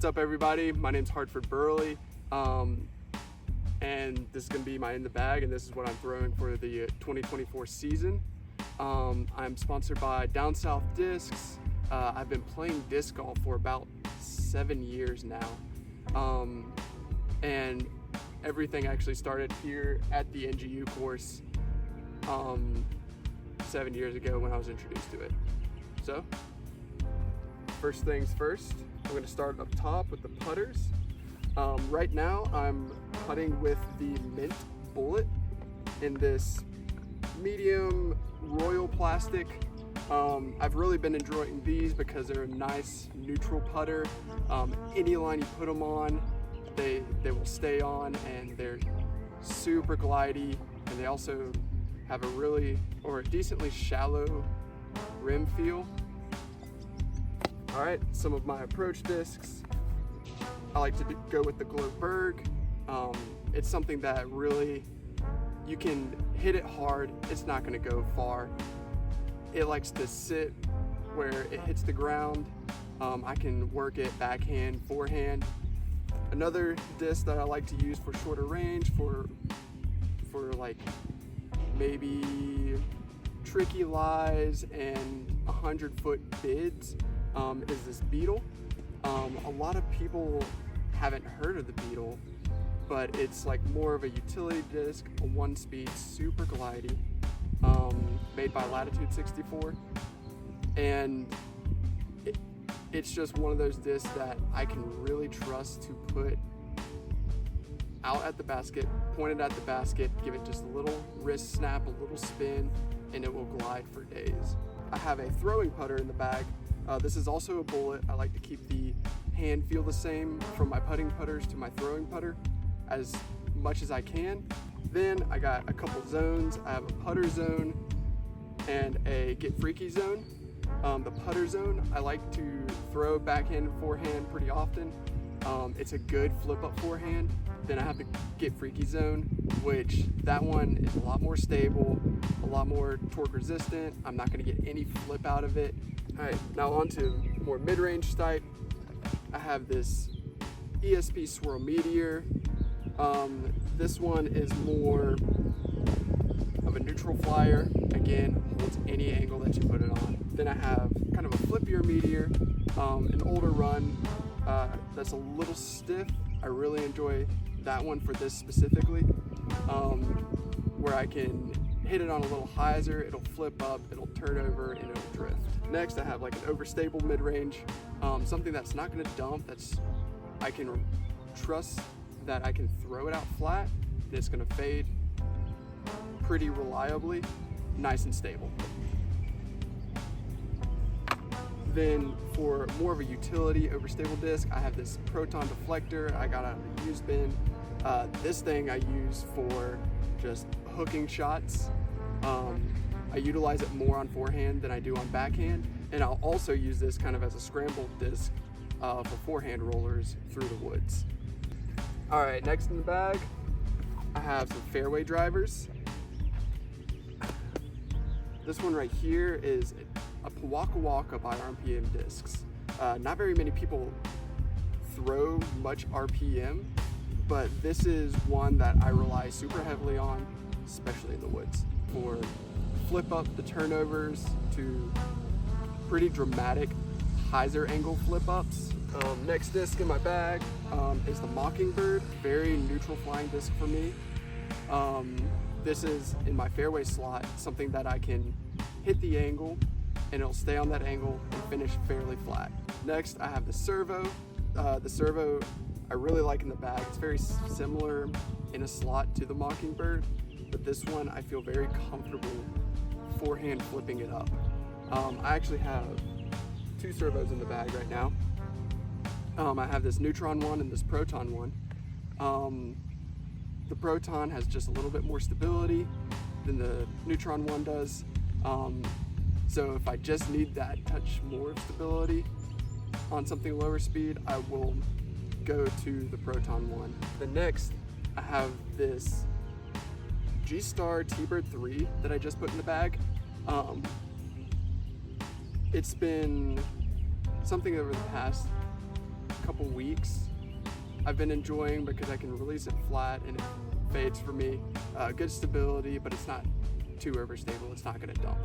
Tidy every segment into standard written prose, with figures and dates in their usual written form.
What's up, everybody? My name's Hartford Berley, and this is going to be my In the Bag, and this is what I'm throwing for the 2024 season. I'm sponsored by Down South Discs. I've been playing disc golf for about 7 years now, and everything actually started here at the NGU course 7 years ago when I was introduced to it. So, first things first, I'm going to start up top with the putters. Right now I'm putting with the Mint Bullet in this medium royal plastic. I've really been enjoying these because they're a nice neutral putter. Any line you put them on, they will stay on, and they're super glidey, and they also have a decently shallow rim feel. Alright, some of my approach discs. I like to go with the Globerg. It's something that really, you can hit it hard, it's not going to go far. It likes to sit where it hits the ground. I can work it backhand, forehand. Another disc that I like to use for shorter range, for like maybe tricky lies and 100-foot bids, is this Beetle. A lot of people haven't heard of the Beetle, but it's like more of a utility disc, a 1-speed, super glidey, made by Latitude 64, and it's just one of those discs that I can really trust to put out at the basket, pointed at the basket, give it just a little wrist snap, a little spin, and it will glide for days. I have a throwing putter in the bag. This is also a bullet. I like to keep the hand feel the same from my putting putters to my throwing putter as much as I can. Then I got a couple zones. I have a putter zone and a get freaky zone. The putter zone, I like to throw backhand and forehand pretty often. It's a good flip up forehand. Then I have the get freaky zone, which that one is a lot more stable, a lot more torque resistant. I'm not going to get any flip out of it. All right, now on to more mid-range type. I have this ESP Swirl Meteor. This one is more of a neutral flyer. Again, holds any angle that you put it on. Then I have kind of a flippier Meteor, an older run that's a little stiff. I really enjoy that one for this specifically, where I can hit it on a little hyzer, it'll flip up, it'll turn over, and it'll drift. Next, I have like an overstable mid-range, something that's not going to dump, I can trust that I can throw it out flat, and it's going to fade pretty reliably, nice and stable. Then for more of a utility overstable disc, I have this Proton deflector I got out of the used bin. This thing I use for just hooking shots. I utilize it more on forehand than I do on backhand, and I'll also use this kind of as a scramble disc for forehand rollers through the woods. Alright, next in the bag, I have some fairway drivers. This one right here is a Waka Waka by RPM discs. Not very many people throw much RPM, but this is one that I rely super heavily on, especially in the woods, for flip up the turnovers to pretty dramatic hyzer angle flip ups. Next disc in my bag is the Mockingbird, very neutral flying disc for me. This is in my fairway slot, something that I can hit the angle and it'll stay on that angle and finish fairly flat. Next, I have the Servo. The Servo I really like in the bag. It's very similar in a slot to the Mockingbird, but this one I feel very comfortable forehand flipping it up. I actually have 2 servos in the bag right now. I have this Neutron one and this Proton one. The Proton has just a little bit more stability than the Neutron one does. So if I just need that touch more of stability on something lower speed, I will go to the Proton one. The next, I have this G-Star T-Bird 3 that I just put in the bag. It's been something over the past couple weeks I've been enjoying because I can release it flat and it fades for me. Good stability, but it's not too overstable. It's not gonna dump.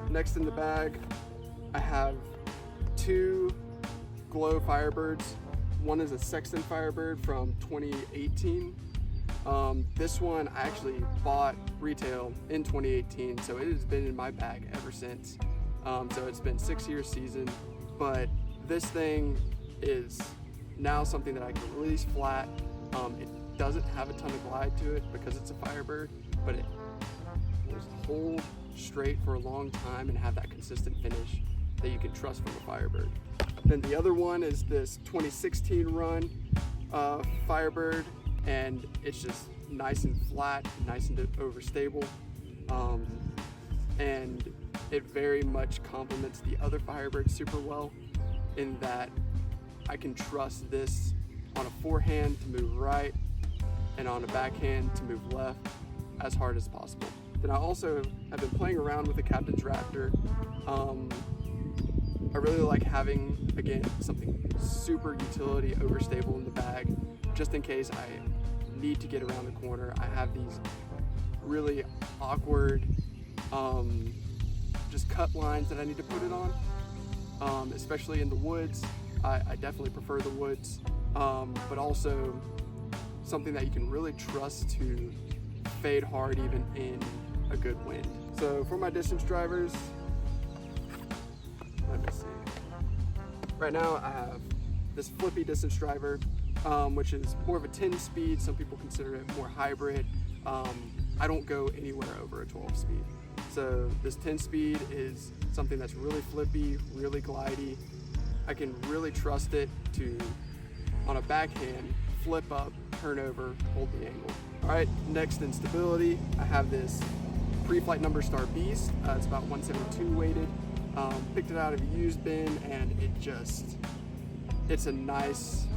Next in the bag, I have 2 Glow Firebirds. One is a Sexton Firebird from 2018. This one I actually bought retail in 2018, so it has been in my bag ever since. So it's been 6 years seasoned, but this thing is now something that I can release flat. It doesn't have a ton of glide to it because it's a Firebird, but it will hold straight for a long time and have that consistent finish that you can trust from a Firebird. Then the other one is this 2016 run Firebird, and it's just nice and flat, nice and overstable, and it very much complements the other Firebird super well in that I can trust this on a forehand to move right and on a backhand to move left as hard as possible. Then I also have been playing around with the Captain's Raptor. I really like having, again, something super utility overstable in the bag, just in case I need to get around the corner. I have these really awkward just cut lines that I need to put it on, especially in the woods. I definitely prefer the woods, but also something that you can really trust to fade hard even in a good wind. So for my distance drivers, let me see. Right now I have this flippy distance driver, which is more of a 10 speed. Some people consider it more hybrid. I don't go anywhere over a 12 speed. So this 10 speed is something that's really flippy, really glidey. I can really trust it to, on a backhand, flip up, turn over, hold the angle. All right, next in stability, I have this pre-flight number Star Beast. It's about 172 weighted. Picked it out of a used bin, and it's a nice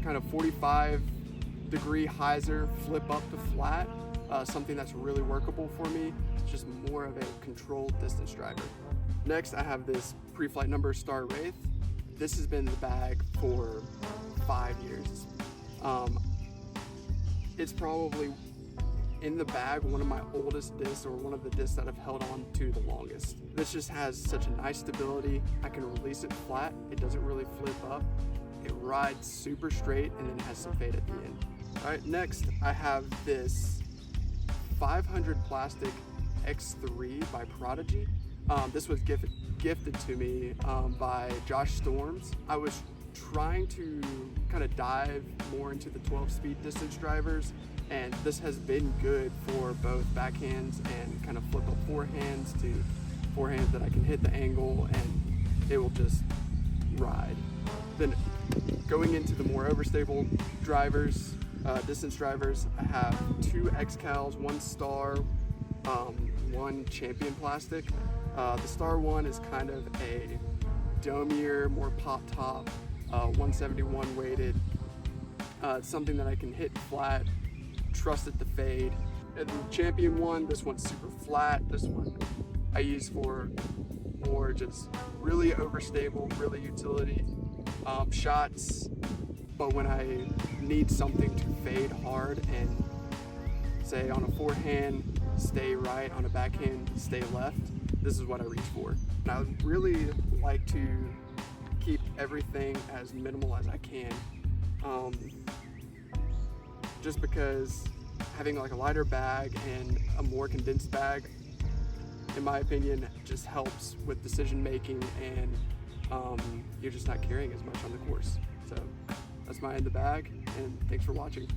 kind of 45-degree hyzer flip up to flat. Something that's really workable for me. It's just more of a controlled distance driver. Next, I have this pre-flight number Star Wraith. This has been in the bag for 5 years. It's probably in the bag one of my oldest discs, or one of the discs that I've held on to the longest. This just has such a nice stability. I can release it flat. It doesn't really flip up. It rides super straight, and then it has some fade at the end. All right, next I have this 500 plastic X3 by Prodigy. This was gifted to me by Josh Storms. I was trying to kind of dive more into the 12-speed distance drivers, and this has been good for both backhands and kind of flip up forehands to forehands that I can hit the angle and it will just ride. Then going into the more overstable drivers, distance drivers, I have 2 X-Cals, 1 Star, 1 Champion plastic. The Star one is kind of a domier, more pop top, 171 weighted. It's something that I can hit flat, trust it to fade. And the Champion one, this one's super flat. This one I use for more just really overstable, really utility shots. But when I need something to fade hard and say on a forehand, stay right, on a backhand, stay left, this is what I reach for. And I would really like to keep everything as minimal as I can. Just because having like a lighter bag and a more condensed bag, in my opinion, just helps with decision making, and you're just not carrying as much on the course. So that's my in the bag, and thanks for watching.